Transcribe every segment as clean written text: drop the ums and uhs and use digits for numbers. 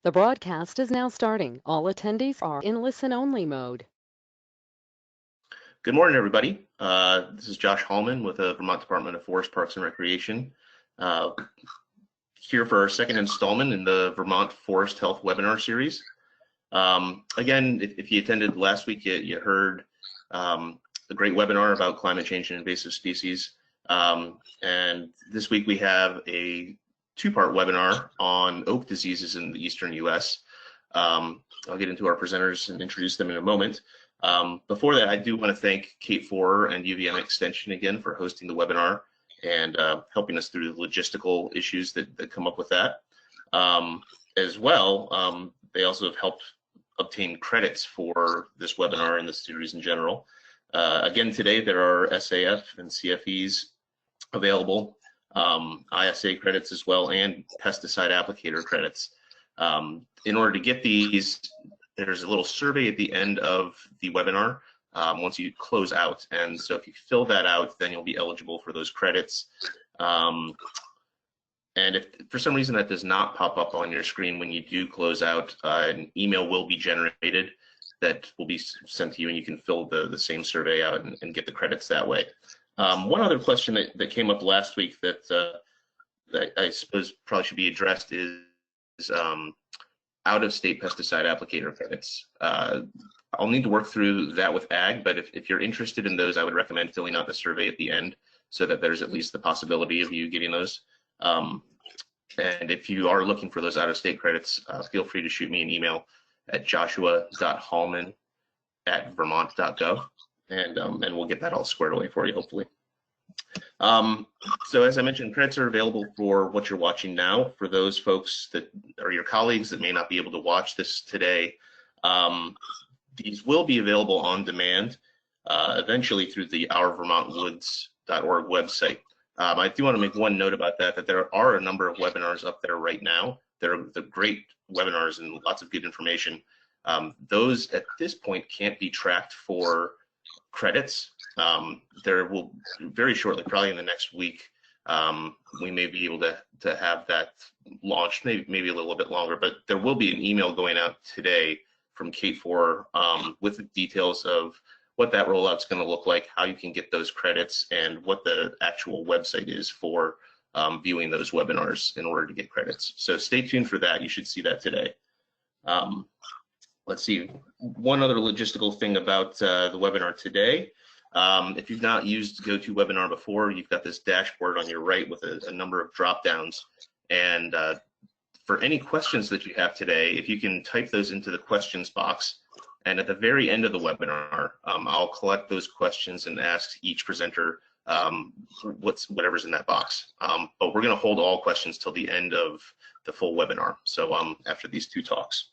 The broadcast is now starting. All attendees are in listen-only mode. Good morning, everybody. This is Josh Hallman with the Vermont Department of Forest, Parks, and Recreation, here for our second installment in the Vermont Forest Health webinar series. Again, if you attended last week, you heard a great webinar about climate change and invasive species. And this week we have a two-part webinar on oak diseases in the eastern U.S. I'll get into our presenters and introduce them in a moment. Before that, I do want to thank Kate Forer and UVM Extension again for hosting the webinar and helping us through the logistical issues that come up with that. As well, they also have helped obtain credits for this webinar and the series in general. Again, today there are SAF and CFEs available, ISA credits as well, and pesticide applicator credits. In order to get these, there's a little survey at the end of the webinar once you close out, and so if you fill that out, then you'll be eligible for those credits. And if for some reason that does not pop up on your screen when you do close out, an email will be generated that will be sent to you, and you can fill the same survey out and get the credits that way. One other question that came up last week that I suppose probably should be addressed is out-of-state pesticide applicator credits. I'll need to work through that with ag, but if you're interested in those, I would recommend filling out the survey at the end so that there's at least the possibility of you getting those. And if you are looking for those out-of-state credits, feel free to shoot me an email at joshua.hallman@vermont.gov, and we'll get that all squared away for you, hopefully. So as I mentioned, credits are available for what you're watching now. For those folks that are your colleagues that may not be able to watch this today, these will be available on demand eventually through the ourvermontwoods.org website. I do want to make one note about that there are a number of webinars up there right now. They're great webinars and lots of good information. Those at this point can't be tracked for credits. There will very shortly, probably in the next week, we may be able to have that launched, maybe a little bit longer, but there will be an email going out today from Kate Forer with the details of what that rollout's going to look like, how you can get those credits, and what the actual website is for viewing those webinars in order to get credits. So stay tuned for that. You should see that today. Let's see, one other logistical thing about the webinar today. If you've not used GoToWebinar before, you've got this dashboard on your right with a number of drop downs. And for any questions that you have today, if you can type those into the questions box, and at the very end of the webinar, I'll collect those questions and ask each presenter whatever's in that box. But we're going to hold all questions till the end of the full webinar, so after these two talks.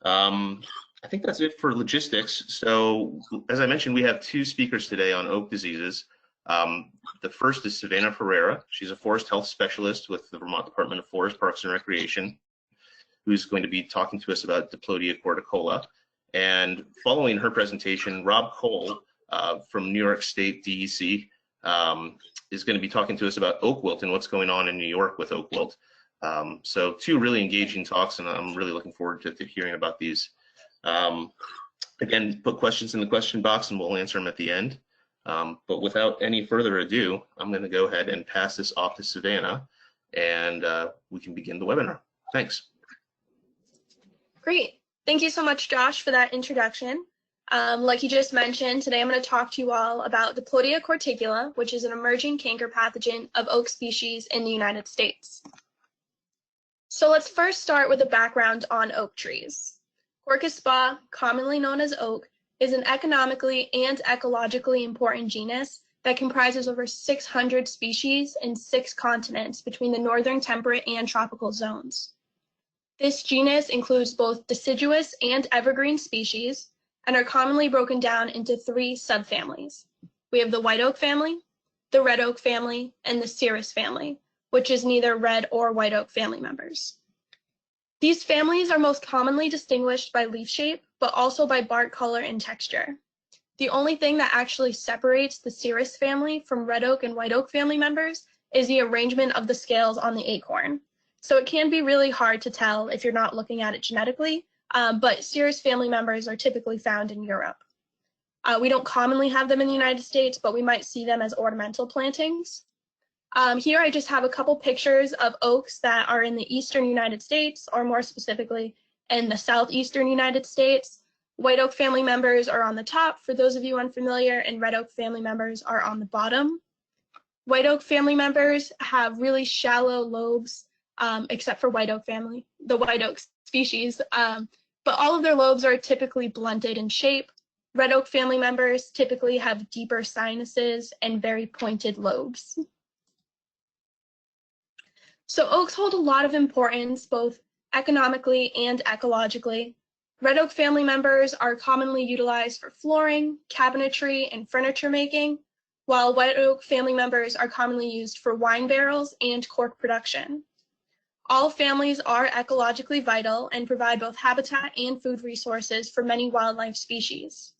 I think that's it for logistics. So as I mentioned, we have two speakers today on oak diseases. The first is Savannah Ferreira. She's a forest health specialist with the Vermont Department of Forest, Parks, and Recreation, who's going to be talking to us about Diplodia corticola. And following her presentation, Rob Cole from New York State DEC is going to be talking to us about oak wilt and what's going on in New York with oak wilt. So two really engaging talks, and I'm really looking forward to hearing about these. Again, put questions in the question box and we'll answer them at the end. But without any further ado, I'm going to go ahead and pass this off to Savannah, and we can begin the webinar. Thanks. Great. Thank you so much, Josh, for that introduction. Like you just mentioned, today I'm going to talk to you all about Diplodia corticula, which is an emerging canker pathogen of oak species in the United States. So let's first start with a background on oak trees. Quercus spa, commonly known as oak, is an economically and ecologically important genus that comprises over 600 species in 6 continents between the northern temperate and tropical zones. This genus includes both deciduous and evergreen species and are commonly broken down into 3 subfamilies. We have the white oak family, the red oak family, and the cirrus family, which is neither red or white oak family members. These families are most commonly distinguished by leaf shape, but also by bark color and texture. The only thing that actually separates the cirrus family from red oak and white oak family members is the arrangement of the scales on the acorn. So it can be really hard to tell if you're not looking at it genetically, but Cereus family members are typically found in Europe. We don't commonly have them in the United States, but we might see them as ornamental plantings. Here I just have a couple pictures of oaks that are in the eastern United States, or more specifically, in the southeastern United States. White oak family members are on the top, for those of you unfamiliar, and red oak family members are on the bottom. White oak family members have really shallow lobes, except for the white oak species, but all of their lobes are typically blunted in shape. Red oak family members typically have deeper sinuses and very pointed lobes. So oaks hold a lot of importance, both economically and ecologically. Red oak family members are commonly utilized for flooring, cabinetry, and furniture making, while white oak family members are commonly used for wine barrels and cork production. All families are ecologically vital and provide both habitat and food resources for many wildlife species.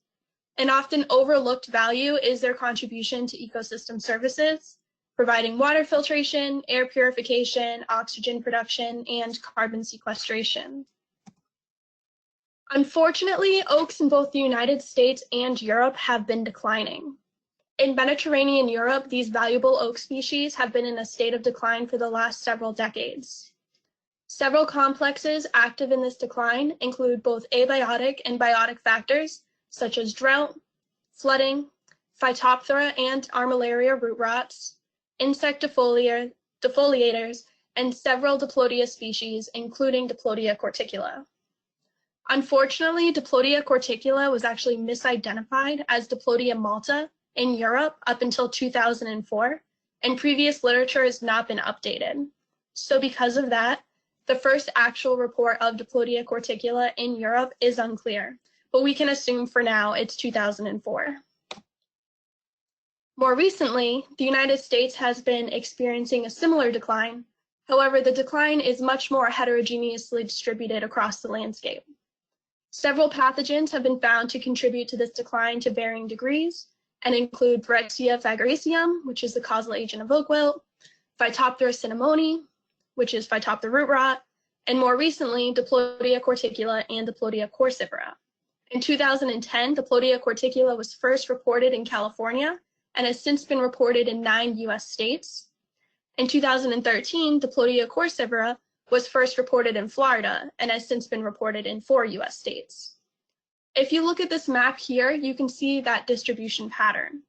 An often overlooked value is their contribution to ecosystem services, providing water filtration, air purification, oxygen production, and carbon sequestration. Unfortunately, oaks in both the United States and Europe have been declining. In Mediterranean Europe, these valuable oak species have been in a state of decline for the last several decades. Several complexes active in this decline include both abiotic and biotic factors, such as drought, flooding, Phytophthora and Armillaria root rots, insect defoliators, and several Diplodia species, including Diplodia corticula. Unfortunately, Diplodia corticula was actually misidentified as Diplodia malta in Europe up until 2004, and previous literature has not been updated. So because of that, the first actual report of Diplodia corticula in Europe is unclear, but we can assume for now it's 2004. More recently, the United States has been experiencing a similar decline. However, the decline is much more heterogeneously distributed across the landscape. Several pathogens have been found to contribute to this decline to varying degrees and include Brexia phagoraceum, which is the causal agent of oak wilt, Phytophthora cinnamoni, which is Phytophthora root rot, and more recently, Diplodia corticula and Diplodia corsifera. In 2010, Diplodia corticula was first reported in California and has since been reported in 9 US states. In 2013, Diplodia corsifera was first reported in Florida and has since been reported in 4 US states. If you look at this map here, you can see that distribution pattern.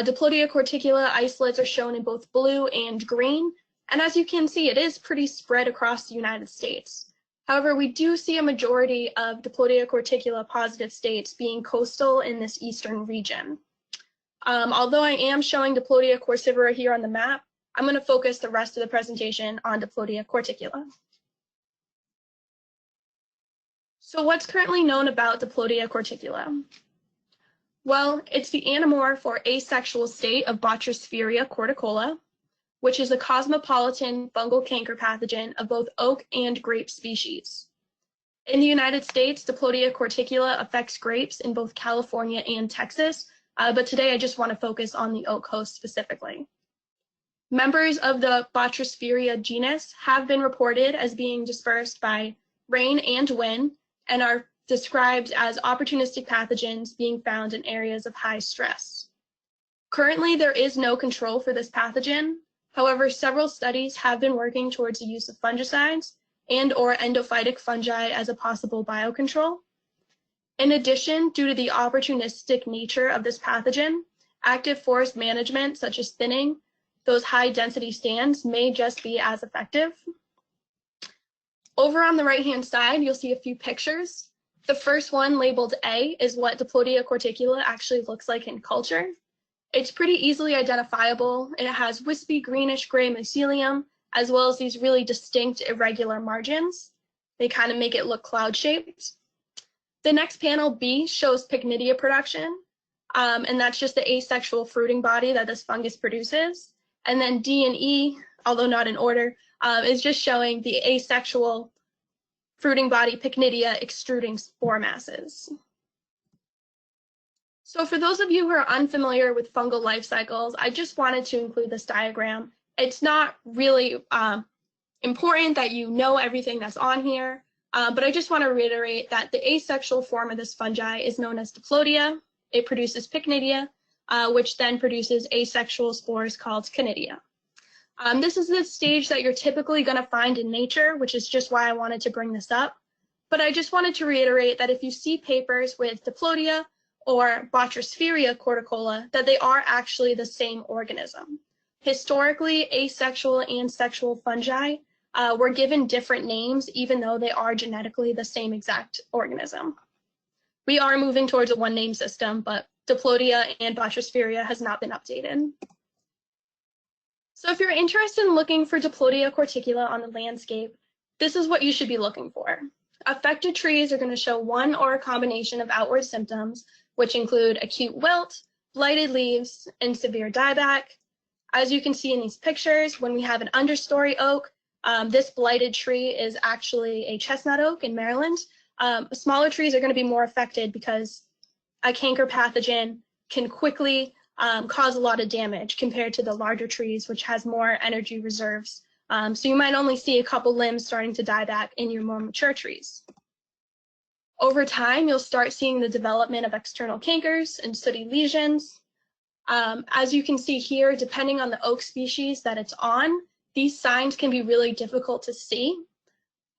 Diplodia corticula isolates are shown in both blue and green, and as you can see, it is pretty spread across the United States. However, we do see a majority of Diplodia corticula positive states being coastal in this eastern region. Although I am showing Diplodia corsifera here on the map, I'm going to focus the rest of the presentation on Diplodia corticula. So what's currently known about Diplodia corticula? Well, it's the anamorph or asexual state of Botrisphaeria corticola, which is a cosmopolitan fungal canker pathogen of both oak and grape species. In the United States, Diplodia corticula affects grapes in both California and Texas, but today I just want to focus on the oak host specifically. Members of the Botrisphaeria genus have been reported as being dispersed by rain and wind and are described as opportunistic pathogens being found in areas of high stress. Currently, there is no control for this pathogen. However, several studies have been working towards the use of fungicides and/or endophytic fungi as a possible biocontrol. In addition, due to the opportunistic nature of this pathogen, active forest management, such as thinning those high-density stands, may just be as effective. Over on the right-hand side, you'll see a few pictures. The first one, labeled A, is what Diplodia corticula actually looks like in culture. It's pretty easily identifiable, and it has wispy greenish-gray mycelium, as well as these really distinct irregular margins. They kind of make it look cloud-shaped. The next panel, B, shows pycnidia production, and that's just the asexual fruiting body that this fungus produces. And then D and E, although not in order, is just showing the asexual fruiting body pycnidia extruding spore masses. So for those of you who are unfamiliar with fungal life cycles, I just wanted to include this diagram. It's not really important that you know everything that's on here, but I just want to reiterate that the asexual form of this fungi is known as Diplodia. It produces pycnidia, which then produces asexual spores called conidia. This is the stage that you're typically going to find in nature, which is just why I wanted to bring this up. But I just wanted to reiterate that if you see papers with Diplodia or Botrosphaeria corticola, that they are actually the same organism. Historically, asexual and sexual fungi were given different names, even though they are genetically the same exact organism. We are moving towards a one-name system, but Diplodia and Botrosphaeria has not been updated. So if you're interested in looking for Diplodia corticula on the landscape, this is what you should be looking for. Affected trees are going to show one or a combination of outward symptoms, which include acute wilt, blighted leaves, and severe dieback. As you can see in these pictures, when we have an understory oak, this blighted tree is actually a chestnut oak in Maryland. Smaller trees are going to be more affected because a canker pathogen can quickly cause a lot of damage compared to the larger trees, which has more energy reserves. So you might only see a couple limbs starting to die back in your more mature trees. Over time, you'll start seeing the development of external cankers and sooty lesions. As you can see here, depending on the oak species that it's on, these signs can be really difficult to see.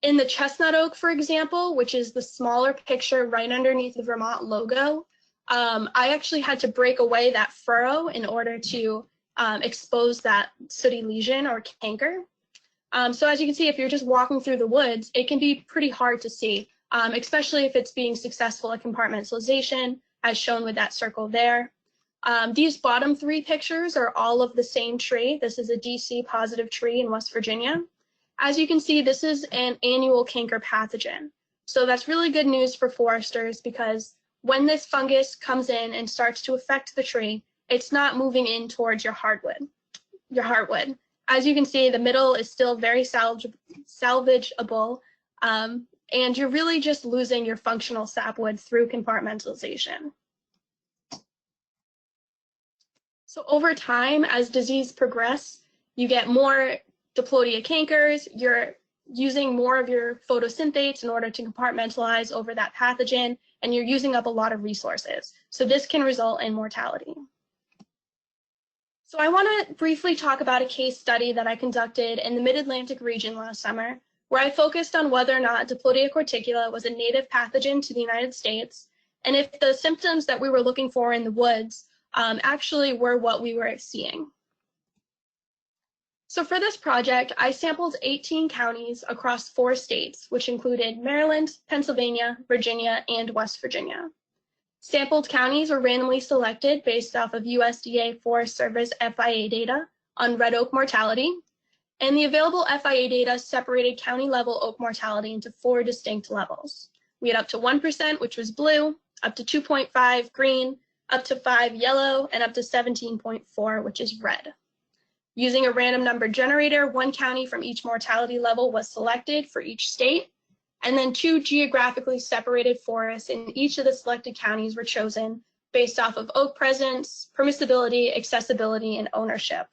In the chestnut oak, for example, which is the smaller picture right underneath the Vermont logo, I actually had to break away that furrow in order to expose that sooty lesion or canker. So as you can see, if you're just walking through the woods, it can be pretty hard to see, especially if it's being successful at compartmentalization, as shown with that circle there. These bottom three pictures are all of the same tree. This is a DC positive tree in West Virginia. As you can see, this is an annual canker pathogen. So that's really good news for foresters because when this fungus comes in and starts to affect the tree, it's not moving in towards your heartwood. As you can see, the middle is still very salvageable, and you're really just losing your functional sapwood through compartmentalization. So over time, as disease progresses, you get more Diplodia cankers, you're using more of your photosynthates in order to compartmentalize over that pathogen, and you're using up a lot of resources. So this can result in mortality. So I want to briefly talk about a case study that I conducted in the Mid-Atlantic region last summer, where I focused on whether or not Diplodia corticula was a native pathogen to the United States, and if the symptoms that we were looking for in the woods actually were what we were seeing. So for this project, I sampled 18 counties across 4 states, which included Maryland, Pennsylvania, Virginia, and West Virginia. Sampled counties were randomly selected based off of USDA Forest Service FIA data on red oak mortality, and the available FIA data separated county-level oak mortality into 4 distinct levels. We had up to 1%, which was blue, up to 2.5 green, up to 5 yellow, and up to 17.4, which is red. Using a random number generator, 1 county from each mortality level was selected for each state, and then 2 geographically separated forests in each of the selected counties were chosen based off of oak presence, permissibility, accessibility, and ownership.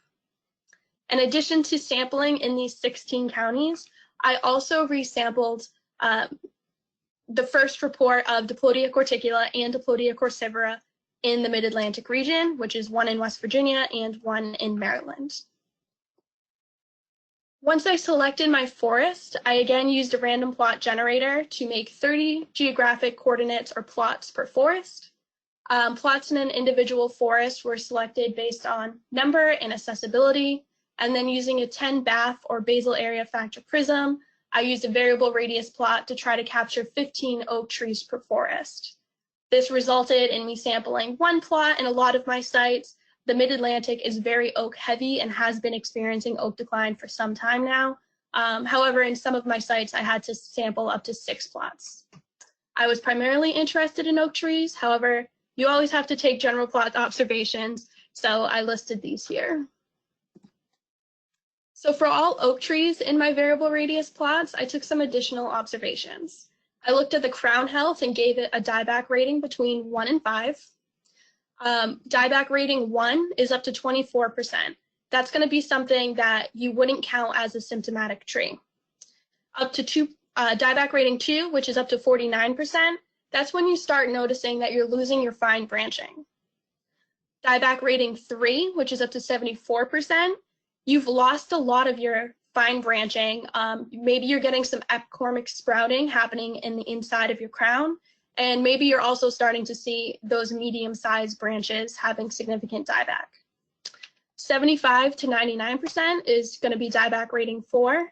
In addition to sampling in these 16 counties, I also resampled the first report of Diplodia corticula and Diplodia corsivera in the Mid-Atlantic region, which is 1 in West Virginia and 1 in Maryland. Once I selected my forest, I again used a random plot generator to make 30 geographic coordinates or plots per forest. Plots in an individual forest were selected based on number and accessibility, and then using a 10 BAF or basal area factor prism, I used a variable radius plot to try to capture 15 oak trees per forest. This resulted in me sampling 1 plot in a lot of my sites. The Mid-Atlantic is very oak heavy and has been experiencing oak decline for some time now. However, in some of my sites, I had to sample up to 6 plots. I was primarily interested in oak trees. However, you always have to take general plot observations, so I listed these here. So for all oak trees in my variable radius plots, I took some additional observations. I looked at the crown health and gave it a dieback rating between 1 and 5. Dieback rating 1 is up to 24%. that's going to be something that you wouldn't count as a symptomatic tree. Up to dieback rating 2, which is up to 49%, that's when you start noticing that you're losing your fine branching. Dieback rating 3, which is up to 74%, you've lost a lot of your fine branching. Maybe you're getting some epicormic sprouting happening in the inside of your crown, and maybe you're also starting to see those medium-sized branches having significant dieback. 75 to 99% is going to be dieback rating 4,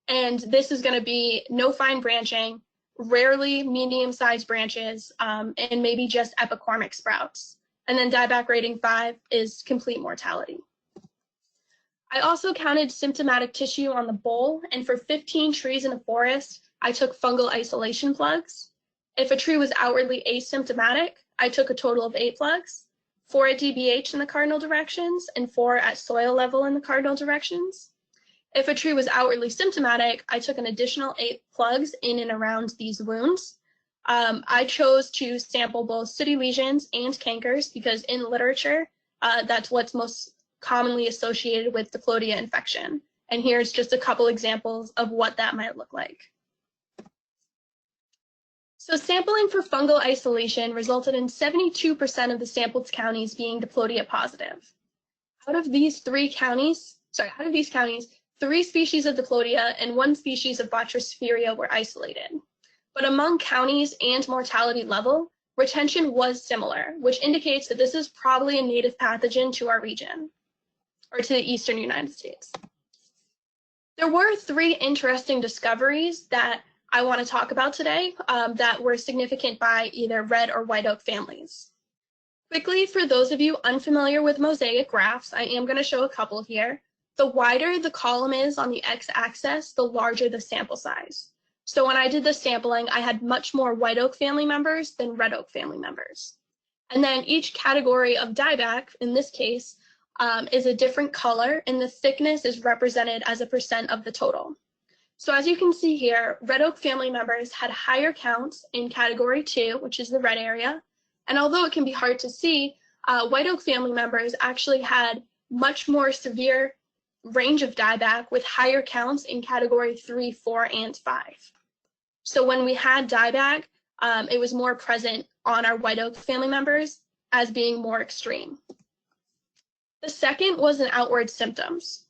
and this is going to be no fine branching, rarely medium-sized branches, and maybe just epicormic sprouts. And then dieback rating 5 is complete mortality. I also counted symptomatic tissue on the bowl, and for 15 trees in a forest, I took fungal isolation plugs. If a tree was outwardly asymptomatic, I took a total of 8 plugs, 4 at DBH in the cardinal directions, and 4 at soil level in the cardinal directions. If a tree was outwardly symptomatic, I took an additional 8 plugs in and around these wounds. I chose to sample both sooty lesions and cankers because in literature, that's what's most commonly associated with Diplodia infection. And here's just a couple examples of what that might look like. So sampling for fungal isolation resulted in 72% of the sampled counties being Diplodia positive. Out of these counties, 3 species of Diplodia and 1 species of Botryosphaeria were isolated. But among counties and mortality level, retention was similar, which indicates that this is probably a native pathogen to our region, or to the eastern United States. There were 3 interesting discoveries that I want to talk about today that were significant by either red or white oak families. Quickly, for those of you unfamiliar with mosaic graphs, I am going to show a couple here. The wider the column is on the x-axis, the larger the sample size. So when I did the sampling, I had much more white oak family members than red oak family members. And then each category of dieback, in this case, is a different color, and the thickness is represented as a % of the total. So as you can see here, red oak family members had higher counts in category 2, which is the red area. And although it can be hard to see, white oak family members actually had much more severe range of dieback with higher counts in category 3, 4, and 5. So when we had dieback, it was more present on our white oak family members as being more extreme. The second was in outward symptoms.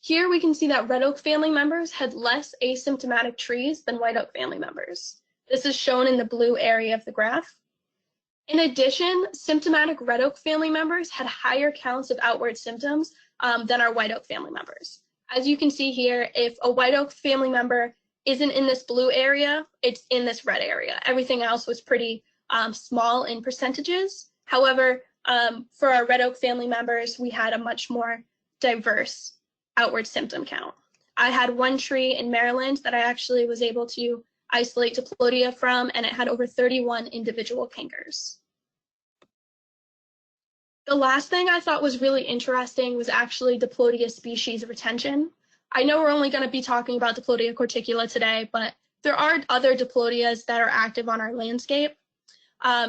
Here we can see that red oak family members had less asymptomatic trees than white oak family members. This is shown in the blue area of the graph. In addition, symptomatic red oak family members had higher counts of outward symptoms than our white oak family members. As you can see here, if a white oak family member isn't in this blue area, it's in this red area. Everything else was pretty small in percentages. However, for our red oak family members, we had a much more diverse outward symptom count. I had 1 tree in Maryland that I actually was able to isolate Diplodia from, and it had over 31 individual cankers. The last thing I thought was really interesting was actually Diplodia species retention. I know we're only going to be talking about Diplodia corticula today, but there are other Diplodias that are active on our landscape.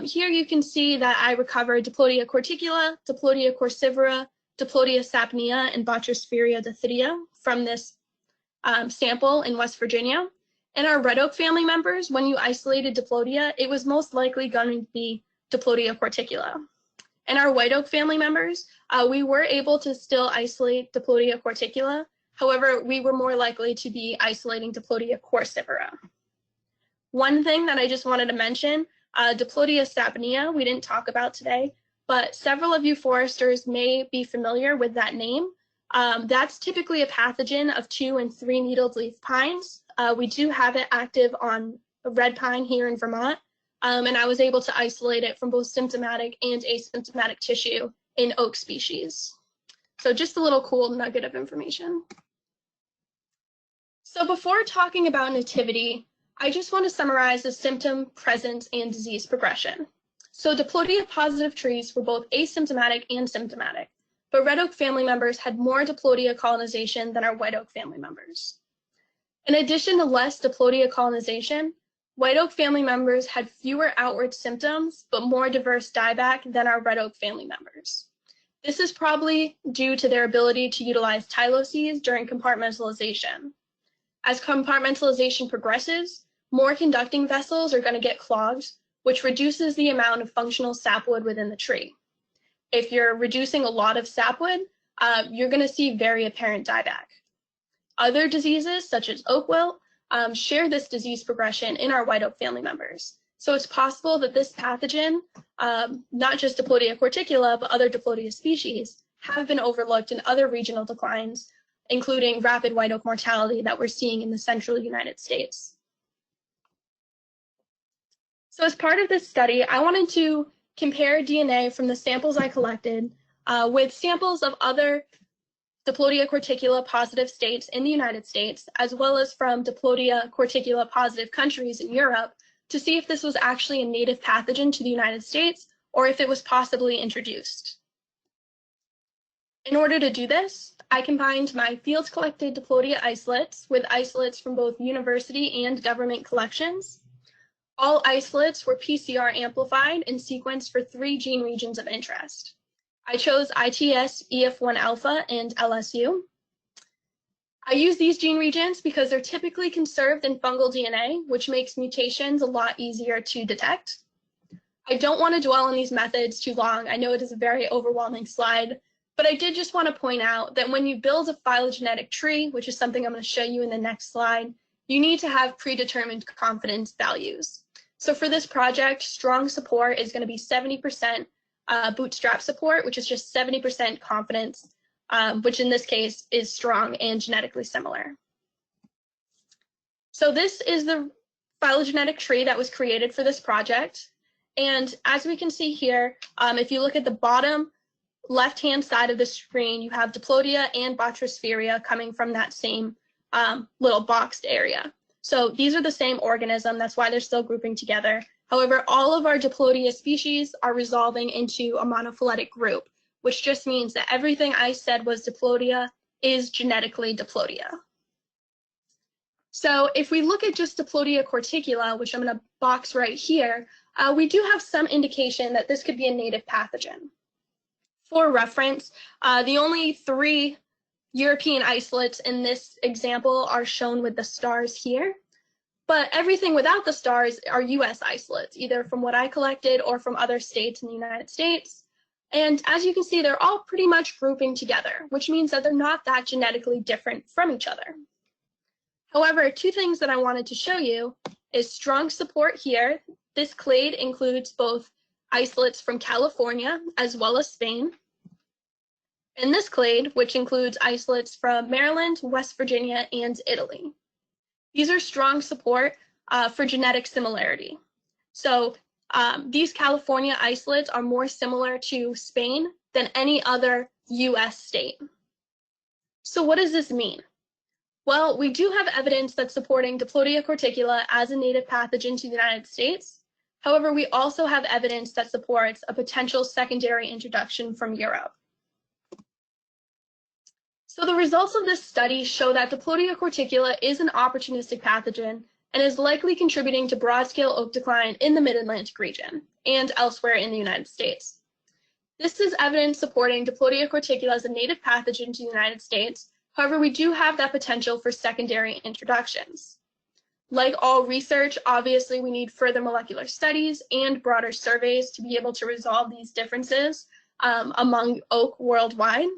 Here you can see that I recovered Diplodia corticula, Diplodia corsivera, Diplodia sapnea, and Botryosphaeria dithydia from this sample in West Virginia. In our red oak family members, when you isolated Diplodia, it was most likely going to be Diplodia corticula. In our white oak family members, we were able to still isolate Diplodia corticula. However, we were more likely to be isolating Diplodia corsivera. One thing that I just wanted to mention, Diplodia sapnea, we didn't talk about today, but several of you foresters may be familiar with that name. That's typically a pathogen of 2- and 3-needled leaf pines. We do have it active on red pine here in Vermont, and I was able to isolate it from both symptomatic and asymptomatic tissue in oak species. So just a little cool nugget of information. So before talking about nativity, I just want to summarize the symptom, presence, and disease progression. So Diplodia positive trees were both asymptomatic and symptomatic, but red oak family members had more Diplodia colonization than our white oak family members. In addition to less Diplodia colonization, white oak family members had fewer outward symptoms, but more diverse dieback than our red oak family members. This is probably due to their ability to utilize tyloses during compartmentalization. As compartmentalization progresses, more conducting vessels are going to get clogged, which reduces the amount of functional sapwood within the tree. If you're reducing a lot of sapwood, you're going to see very apparent dieback. Other diseases, such as oak wilt, share this disease progression in our white oak family members. So it's possible that this pathogen, not just Diplodia corticula, but other Diplodia species, have been overlooked in other regional declines, including rapid white oak mortality that we're seeing in the central United States. So as part of this study, I wanted to compare DNA from the samples I collected with samples of other Diplodia corticula positive states in the United States, as well as from Diplodia corticula positive countries in Europe, to see if this was actually a native pathogen to the United States or if it was possibly introduced. In order to do this, I combined my field collected Diplodia isolates with isolates from both university and government collections. All isolates were PCR amplified and sequenced for 3 gene regions of interest. I chose ITS, EF1 alpha, and LSU. I use these gene regions because they're typically conserved in fungal DNA, which makes mutations a lot easier to detect. I don't want to dwell on these methods too long. I know it is a very overwhelming slide, but I did just want to point out that when you build a phylogenetic tree, which is something I'm going to show you in the next slide, you need to have predetermined confidence values. So for this project, strong support is going to be 70% bootstrap support, which is just 70% confidence, which in this case is strong and genetically similar. So this is the phylogenetic tree that was created for this project. And as we can see here, if you look at the bottom left-hand side of the screen, you have Diplodia and Botrosphaeria coming from that same little boxed area. So these are the same organism, that's why they're still grouping together. However, all of our Diplodia species are resolving into a monophyletic group, which just means that everything I said was Diplodia is genetically Diplodia. So if we look at just Diplodia corticula, which I'm going to box right here, we do have some indication that this could be a native pathogen. For reference, the only 3 European isolates in this example are shown with the stars here, but everything without the stars are US isolates, either from what I collected or from other states in the United States. And as you can see, they're all pretty much grouping together, which means that they're not that genetically different from each other. However, 2 things that I wanted to show you is strong support here. This clade includes both isolates from California as well as Spain. And this clade, which includes isolates from Maryland, West Virginia, and Italy. These are strong support for genetic similarity. So these California isolates are more similar to Spain than any other US state. So what does this mean? Well, we do have evidence that's supporting Diplodia corticula as a native pathogen to the United States. However, we also have evidence that supports a potential secondary introduction from Europe. So the results of this study show that Diplodia corticula is an opportunistic pathogen and is likely contributing to broad-scale oak decline in the Mid-Atlantic region and elsewhere in the United States. This is evidence supporting Diplodia corticula as a native pathogen to the United States. However, we do have that potential for secondary introductions. Like all research, obviously we need further molecular studies and broader surveys to be able to resolve these differences among oak worldwide.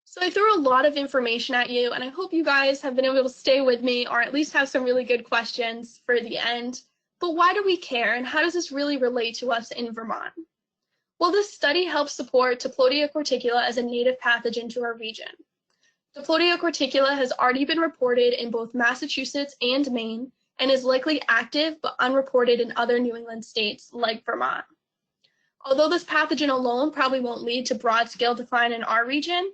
So I threw a lot of information at you, and I hope you guys have been able to stay with me or at least have some really good questions for the end. But why do we care, and how does this really relate to us in Vermont? Well, this study helps support Diplodia corticula as a native pathogen to our region. Diplodia corticula has already been reported in both Massachusetts and Maine, and is likely active but unreported in other New England states like Vermont. Although this pathogen alone probably won't lead to broad-scale decline in our region,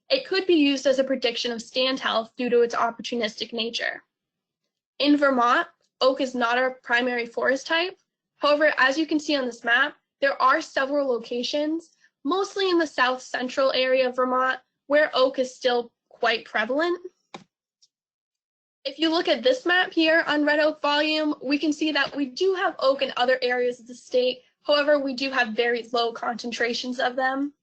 it could be used as a prediction of stand health due to its opportunistic nature. In Vermont, oak is not our primary forest type. However, as you can see on this map, there are several locations, mostly in the south central area of Vermont, where oak is still quite prevalent. If you look at this map here on red oak volume, we can see that we do have oak in other areas of the state. However, we do have very low concentrations of them.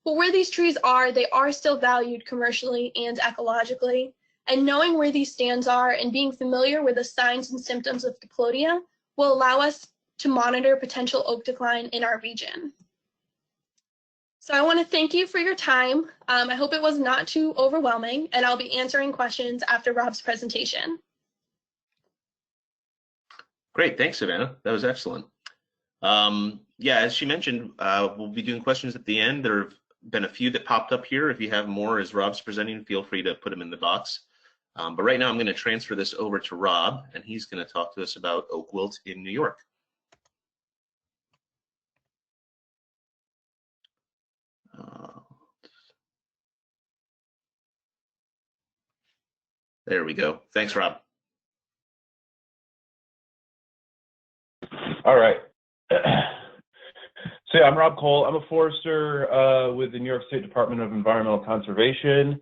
But where these trees are, they are still valued commercially and ecologically. And knowing where these stands are and being familiar with the signs and symptoms of diplodia will allow us to monitor potential oak decline in our region. So I want to thank you for your time. I hope it was not too overwhelming, and I'll be answering questions after Rob's presentation. Great, thanks, Savannah. That was excellent. Yeah, as she mentioned, we'll be doing questions at the end. There have been a few that popped up here. If you have more as Rob's presenting, feel free to put them in the box. But right now I'm going to transfer this over to Rob, and he's going to talk to us about oak wilt in New York. There we go. Thanks, Rob. All right. So yeah, I'm Rob Cole. I'm a forester with the New York State Department of Environmental Conservation.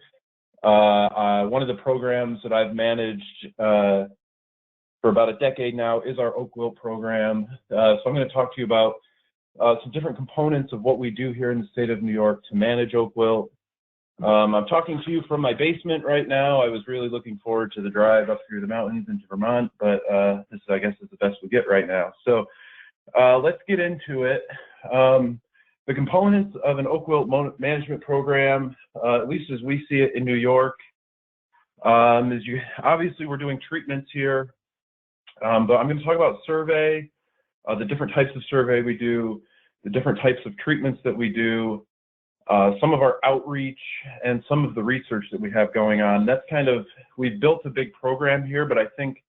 One of the programs that I've managed for about a decade now is our oak wilt program. So I'm going to talk to you about some different components of what we do here in the state of New York to manage oak wilt. I'm talking to you from my basement right now. I was really looking forward to the drive up through the mountains into Vermont, but this, I guess, is the best we get right now. So let's get into it. The components of an oak wilt management program, at least as we see it in New York, obviously we're doing treatments here, but I'm going to talk about survey, the different types of survey we do, the different types of treatments that we do, some of our outreach, and some of the research that we have going on. That's kind of, we've built a big program here, but I think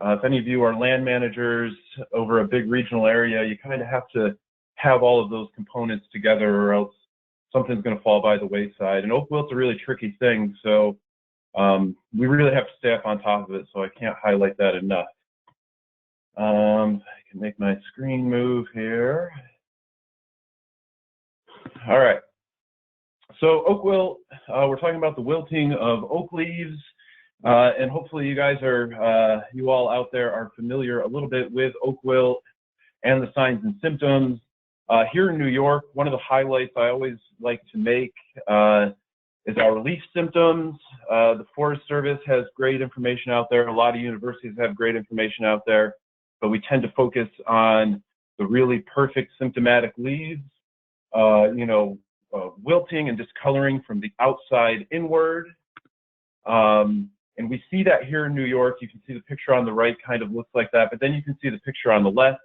if any of you are land managers over a big regional area, you kind of have to have all of those components together, or else something's going to fall by the wayside. And oak wilt's a really tricky thing, so we really have to stay up on top of it, so I can't highlight that enough. I can make my screen move here. All right. So oak wilt, we're talking about the wilting of oak leaves, and hopefully you guys are, you all out there are familiar a little bit with oak wilt and the signs and symptoms. Here in New York, one of the highlights I always like to make is our leaf symptoms. The Forest Service has great information out there. A lot of universities have great information out there, but we tend to focus on the really perfect symptomatic leaves, wilting and discoloring from the outside inward. And we see that here in New York. You can see the picture on the right kind of looks like that, but then you can see the picture on the left.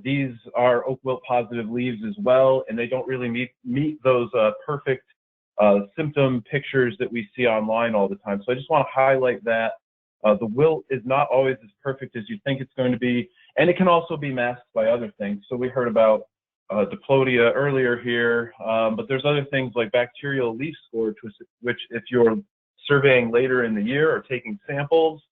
These are oak wilt positive leaves as well, and they don't really meet those perfect symptom pictures that we see online all the time. So I just want to highlight that. The wilt is not always as perfect as you think it's going to be, and it can also be masked by other things. So we heard about diplodia earlier here, but there's other things like bacterial leaf scorch, which if you're surveying later in the year or taking samples,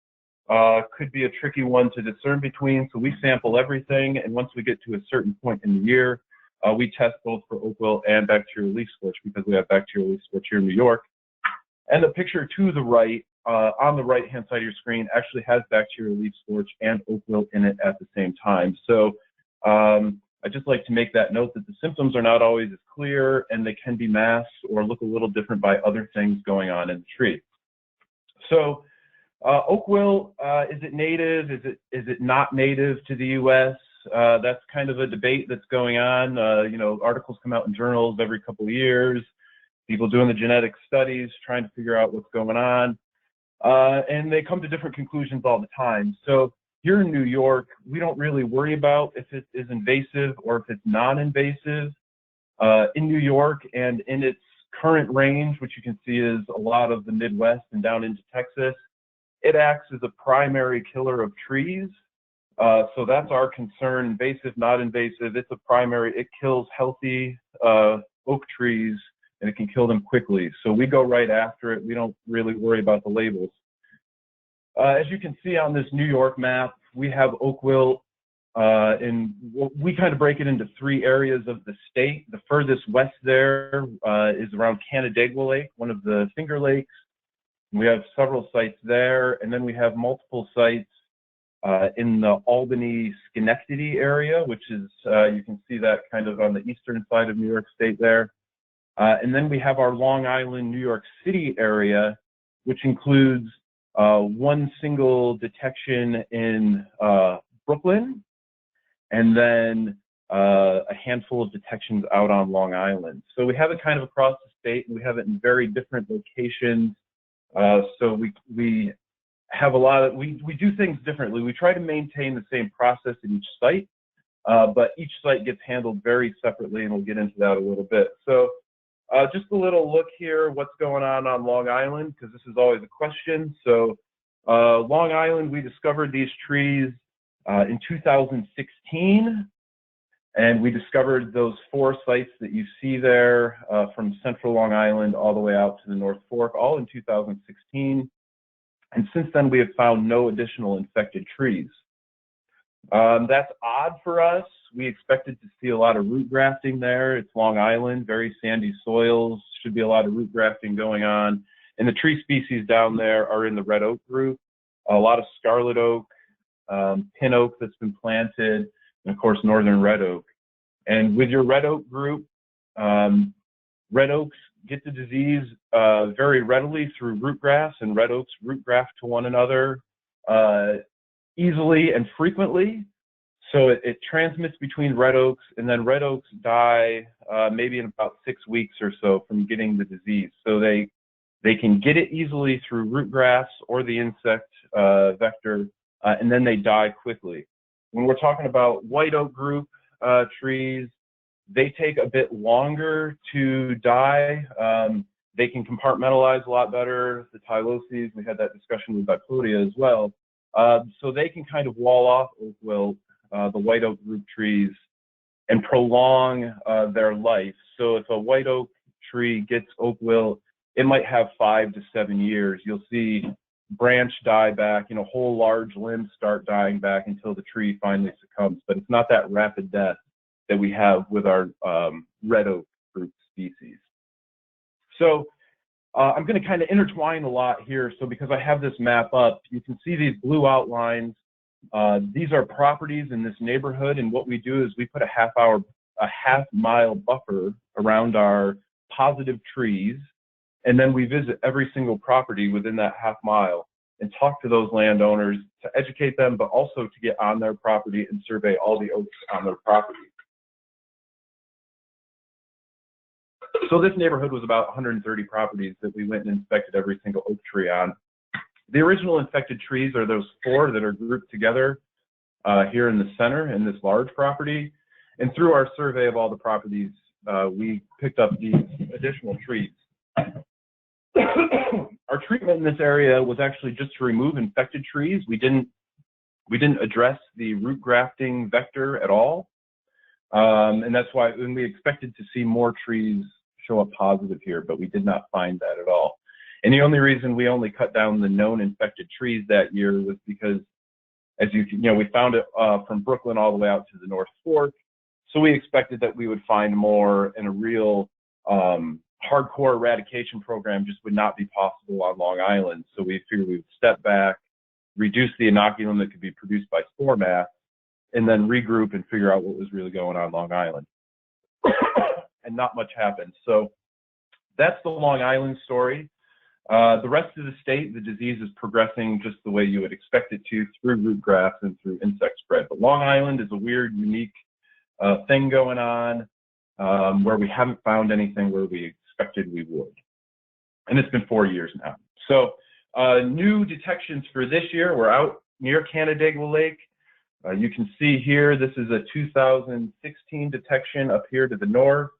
could be a tricky one to discern between. So we sample everything, and once we get to a certain point in the year, we test both for oak wilt and bacterial leaf scorch, because we have bacterial leaf scorch here in New York. And the picture to the right, on the right-hand side of your screen, actually has bacterial leaf scorch and oak wilt in it at the same time. So I'd just like to make that note that the symptoms are not always as clear, and they can be masked or look a little different by other things going on in the tree. So oak wilt, is it native? Is it not native to the U.S.? That's kind of a debate that's going on. Articles come out in journals every couple of years. People doing the genetic studies, trying to figure out what's going on. And they come to different conclusions all the time. So here in New York, we don't really worry about if it is invasive or if it's non-invasive. In New York and in its current range, which you can see is a lot of the Midwest and down into Texas, it acts as a primary killer of trees. So that's our concern, invasive, not invasive. It's a primary, it kills healthy oak trees, and it can kill them quickly. So we go right after it. We don't really worry about the labels. As you can see on this New York map, we have oak wilt, and we kind of break it into 3 areas of the state. The furthest west there is around Canandaigua Lake, one of the Finger Lakes. We have several sites there, and then we have multiple sites in the Albany, Schenectady area, which is, you can see that kind of on the eastern side of New York State there. And then we have our Long Island, New York City area, which includes one single detection in Brooklyn, and then a handful of detections out on Long Island. So we have it kind of across the state, and we have it in very different locations. So we have a lot of, we do things differently. We try to maintain the same process at each site, but each site gets handled very separately, and we'll get into that a little bit. So just a little look here, what's going on Long Island, because this is always a question. So Long Island, we discovered these trees in 2016, and we discovered those 4 sites that you see there from central Long Island all the way out to the North Fork, all in 2016. And since then, we have found no additional infected trees. That's odd for us. We expected to see a lot of root grafting there. It's Long Island, very sandy soils, should be a lot of root grafting going on. And the tree species down there are in the red oak group, a lot of scarlet oak, pin oak that's been planted, and of course, northern red oak. And with your red oak group, red oaks get the disease very readily through root grafts, and red oaks root graft to one another easily and frequently. So it transmits between red oaks, and then red oaks die maybe in about 6 weeks or so from getting the disease. So they can get it easily through root grafts or the insect vector, and then they die quickly. When we're talking about white oak group trees, they take a bit longer to die. They can compartmentalize a lot better. The tyloses, we had that discussion with Biplodia as well. So they can kind of wall off oak wilt, the white oak group trees, and prolong their life. So if a white oak tree gets oak wilt, it might have 5 to 7 years. You'll see branch die back, whole large limbs start dying back until the tree finally succumbs. But it's not that rapid death that we have with our red oak group species. So I'm going to kind of intertwine a lot here. So because I have this map up, you can see these blue outlines. These are properties in this neighborhood, and what we do is we put a half-mile buffer around our positive trees, and then we visit every single property within that half mile and talk to those landowners to educate them, but also to get on their property and survey all the oaks on their property. So this neighborhood was about 130 properties that we went and inspected every single oak tree on. The original infected trees are those 4 that are grouped together here in the center in this large property. And through our survey of all the properties, we picked up these additional trees. Our treatment in this area was actually just to remove infected trees. We didn't address the root grafting vector at all. And that's why when we expected to see more trees show up positive here, but we did not find that at all. And the only reason we only cut down the known infected trees that year was because, as we found it from Brooklyn all the way out to the North Fork. So we expected that we would find more, and a real hardcore eradication program just would not be possible on Long Island. So we figured we would step back, reduce the inoculum that could be produced by spore mass, and then regroup and figure out what was really going on Long Island. And not much happened. So that's the Long Island story. The rest of the state, the disease is progressing just the way you would expect it to, through root grafts and through insect spread. But Long Island is a weird, unique thing going on where we haven't found anything where we expected we would. And it's been 4 years now. So new detections for this year, we're out near Canandaigua Lake. You can see here, this is a 2016 detection up here to the north,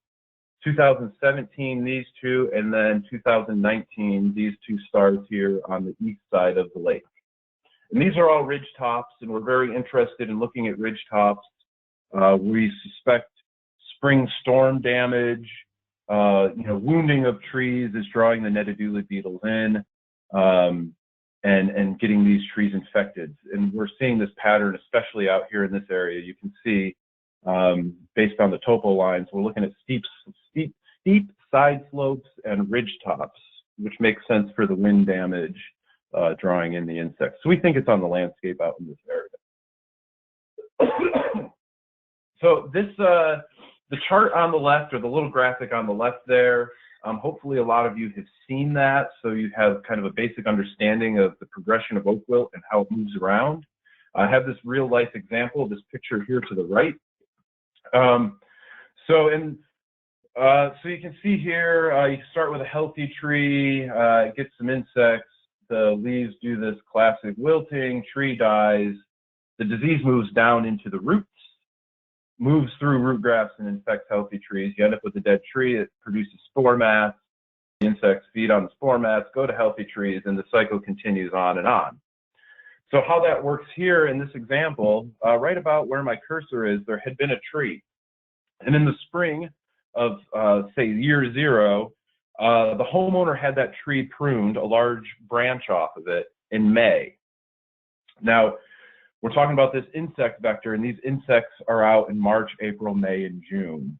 2017, these 2, and then 2019, these 2 stars here on the east side of the lake. And these are all ridge tops, and we're very interested in looking at ridge tops. We suspect spring storm damage, wounding of trees is drawing the netodula beetles in, and getting these trees infected. And we're seeing this pattern, especially out here in this area. You can see, based on the topo lines, we're looking at steep side slopes and ridge tops, which makes sense for the wind damage drawing in the insects. So we think it's on the landscape out in this area. So this, the chart on the left, or the little graphic on the left there, hopefully a lot of you have seen that, so you have kind of a basic understanding of the progression of oak wilt and how it moves around. I have this real life example, this picture here to the right. So you can see here, you start with a healthy tree, it gets some insects, the leaves do this classic wilting, tree dies, the disease moves down into the roots, moves through root grafts and infects healthy trees. You end up with a dead tree, it produces spore mats, the insects feed on the spore mats, go to healthy trees, and the cycle continues on and on. So how that works here in this example, right about where my cursor is, there had been a tree. And in the spring of, say, year 0, the homeowner had that tree pruned, a large branch off of it, in May. Now, we're talking about this insect vector, and these insects are out in March, April, May, and June.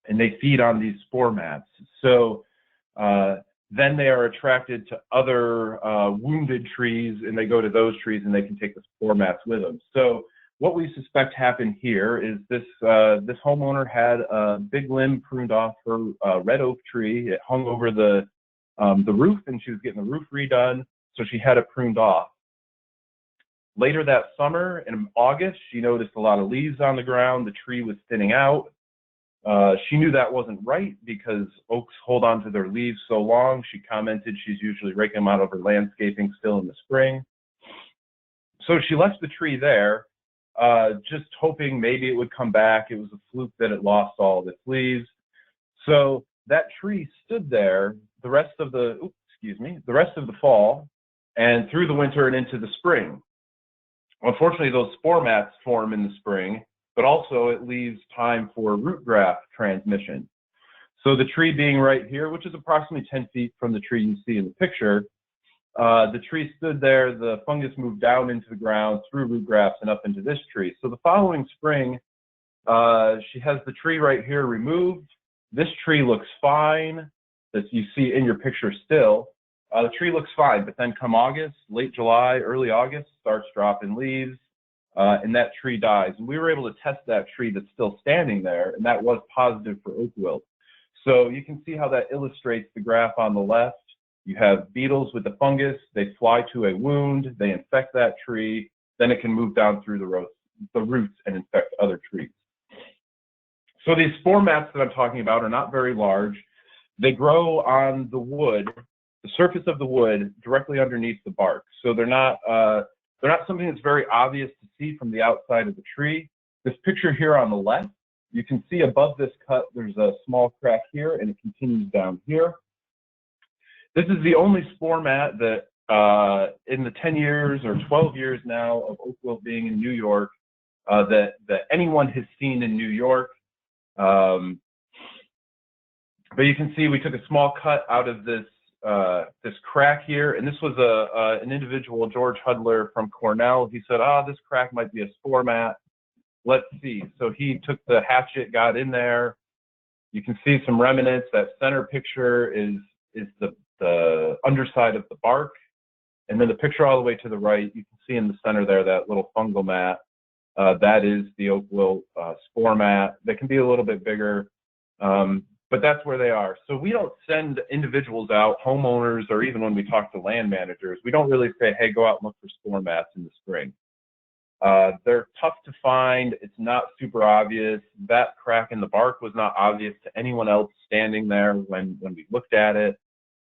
And they feed on these spore mats. So then they are attracted to other wounded trees, and they go to those trees, and they can take the spore mats with them. So what we suspect happened here is this homeowner had a big limb pruned off her red oak tree. It hung over the roof, and she was getting the roof redone, so she had it pruned off. Later that summer, in August, she noticed a lot of leaves on the ground. The tree was thinning out. She knew that wasn't right because oaks hold on to their leaves so long. She commented she's usually raking them out of her landscaping still in the spring. So she left the tree there, just hoping maybe it would come back. It was a fluke that it lost all of its leaves. So that tree stood there the rest of the, the rest of the fall and through the winter and into the spring. Unfortunately, those spore mats form in the spring, but also it leaves time for root graft transmission. So the tree being right here, which is approximately 10 feet from the tree you see in the picture, the tree stood there, the fungus moved down into the ground through root grafts and up into this tree. So the following spring, she has the tree right here removed. This tree looks fine, as you see in your picture still. The tree looks fine, but then come August, late July, early August, starts dropping leaves, and that tree dies. And we were able to test that tree that's still standing there, and that was positive for oak wilt. So you can see how that illustrates the graph on the left. You have beetles with the fungus, they fly to a wound, they infect that tree, then it can move down through the roots and infect other trees. So these spore mats that I'm talking about are not very large. They grow on the wood, the surface of the wood, directly underneath the bark. So they're not something that's very obvious to see from the outside of the tree. This picture here on the left, you can see above this cut, there's a small crack here, and it continues down here. This is the only spore mat that in the 10 years or 12 years now of oak wilt being in New York, that anyone has seen in New York. But you can see we took a small cut out of this crack here, and this was an individual, George Hudler from Cornell. He said, this crack might be a spore mat. Let's see. So he took the hatchet, got in there. You can see some remnants. That center picture is the underside of the bark. And then the picture all the way to the right, you can see in the center there, that little fungal mat. That is the oak wilt spore mat. They can be a little bit bigger. But that's where they are. So we don't send individuals out, homeowners, or even when we talk to land managers, we don't really say, hey, go out and look for spore mats in the spring. They're tough to find. It's not super obvious. That crack in the bark was not obvious to anyone else standing there when we looked at it.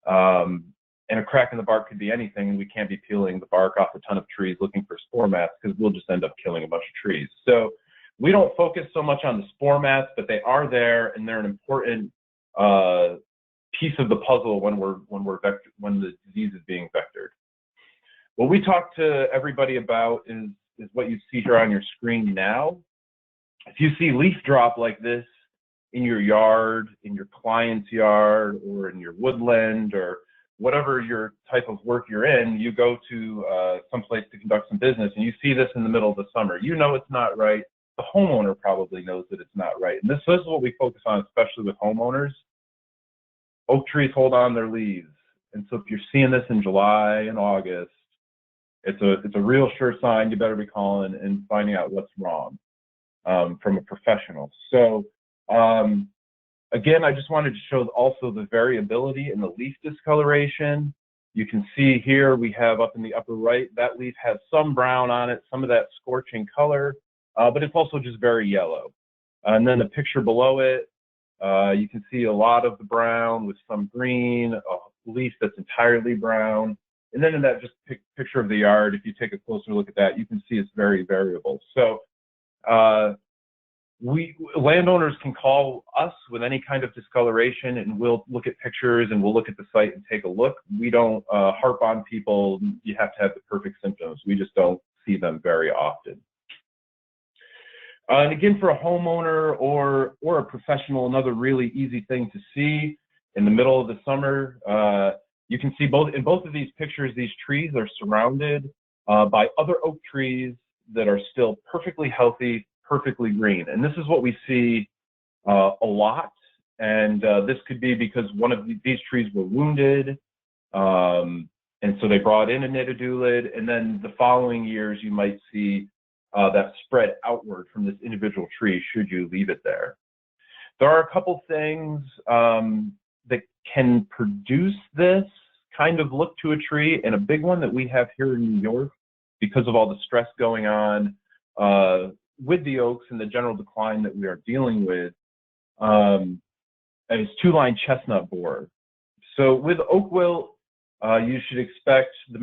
And a crack in the bark could be anything, and we can't be peeling the bark off a ton of trees looking for spore mats because we'll just end up killing a bunch of trees. So we don't focus so much on the spore mats, but they are there, and they're an important piece of the puzzle when the disease is being vectored. What we talk to everybody about is what you see here on your screen now. If you see leaf drop like this in your yard, in your client's yard, or in your woodland, or whatever your type of work you're in, you go to someplace to conduct some business, and you see this in the middle of the summer. You know it's not right. The homeowner probably knows that it's not right. And this is what we focus on, especially with homeowners. Oak trees hold on their leaves. And so if you're seeing this in July and August, it's a real sure sign. You better be calling and finding out what's wrong from a professional. So again, I just wanted to show also the variability in the leaf discoloration. You can see here we have up in the upper right, that leaf has some brown on it, some of that scorching color, but it's also just very yellow. And then the picture below it, you can see a lot of the brown with some green, a leaf that's entirely brown. And then in that just picture of the yard, if you take a closer look at that, you can see it's very variable. So landowners can call us with any kind of discoloration, and we'll look at pictures and we'll look at the site and take a look. We don't harp on people, you have to have the perfect symptoms. We just don't see them very often. And again, for a homeowner or a professional, another really easy thing to see in the middle of the summer, you can see in both of these pictures, these trees are surrounded by other oak trees that are still perfectly healthy, perfectly green. And this is what we see a lot. And this could be because one of these trees were wounded. And so they brought in a nitidulid. And then the following years, you might see that spread outward from this individual tree should you leave it there. There are a couple things that can produce this kind of look to a tree, and a big one that we have here in New York because of all the stress going on with the oaks and the general decline that we are dealing with, is two-line chestnut borer. So with oak wilt, you should expect the